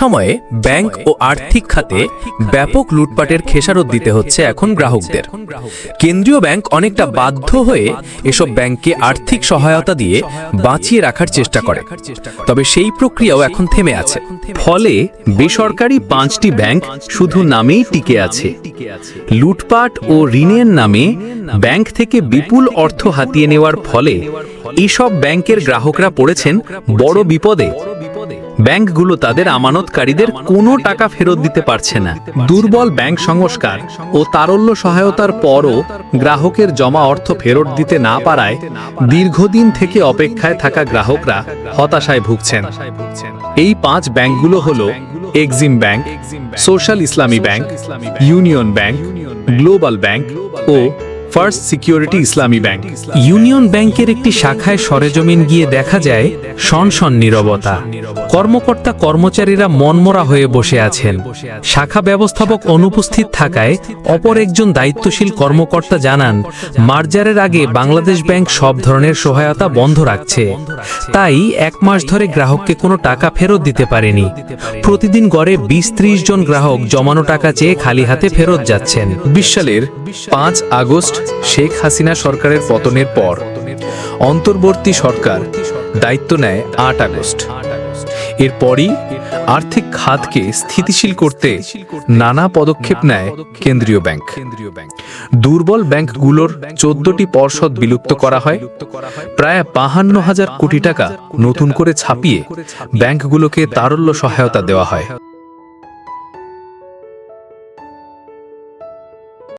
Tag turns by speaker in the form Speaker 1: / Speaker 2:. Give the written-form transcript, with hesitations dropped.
Speaker 1: সময়ে ব্যাংক ও আর্থিক খাতে ব্যাপক লুটপাটের খেসারত দিতে হচ্ছে এখন গ্রাহকদের। কেন্দ্রীয় ব্যাংক অনেকটা বাধ্য হয়ে এসব ব্যাংককে আর্থিক সহায়তা দিয়ে বাঁচিয়ে রাখার চেষ্টা করে, তবে সেই প্রক্রিয়াও এখন থেমে আছে।
Speaker 2: ফলে বেসরকারি 5টি ব্যাংক শুধু নামেই টিকে আছে। লুটপাট ও ঋণের নামে ব্যাংক থেকে বিপুল অর্থ হাতিয়ে নেওয়ার ফলে এসব ব্যাংকের গ্রাহকরা পড়েছেন বড় বিপদে। ব্যাংকগুলো তাদের আমানতকারীদের কোনো টাকা ফেরত দিতে পারছে না। দুর্বল ব্যাংক সংস্কার ও তারল্য সহায়তার পরও গ্রাহকের জমা অর্থ ফেরত দিতে না পারায় দীর্ঘদিন থেকে অপেক্ষায় থাকা গ্রাহকরা হতাশায় ভুগছেন। এই 5 ব্যাংকগুলো হলো Exim bank, social Islami bank, union bank, global bank ও first security Islami bank.
Speaker 3: Union ব্যাংকের একটি শাখায় সরেজমিন গিয়ে দেখা যায় সনসন নীরবতা। কর্মকর্তা কর্মচারীরা মনমরা হয়ে বসে আছেন। শাখা ব্যবস্থাপক অনুপস্থিত থাকায় অপর একজন দায়িত্বশীল কর্মকর্তা জানান, মার্জারের আগে বাংলাদেশ ব্যাংক সব ধরনের সহায়তা বন্ধ রাখছে, তাই 1 মাস ধরে গ্রাহককে কোনো টাকা ফেরত দিতে পারেনি। প্রতিদিন গড়ে 20-30 জন গ্রাহক জমানো টাকা চেয়ে খালি হাতে ফেরত যাচ্ছেন।
Speaker 1: 20 সালের 5 আগস্ট শেখ হাসিনা সরকারের পতনের পর অন্তর্বর্তী সরকার দায়িত্ব নেয় 8 আগস্ট। এরপরই আর্থিক খাতকে স্থিতিশীল করতে নানা পদক্ষেপ নেয় কেন্দ্রীয় ব্যাংক। দুর্বল ব্যাংকগুলোর 14টি পর্ষদ বিলুপ্ত করা হয়। প্রায় 52,000 কোটি টাকা নতুন করে ছাপিয়ে ব্যাংকগুলোকে তারল্য সহায়তা দেওয়া হয়।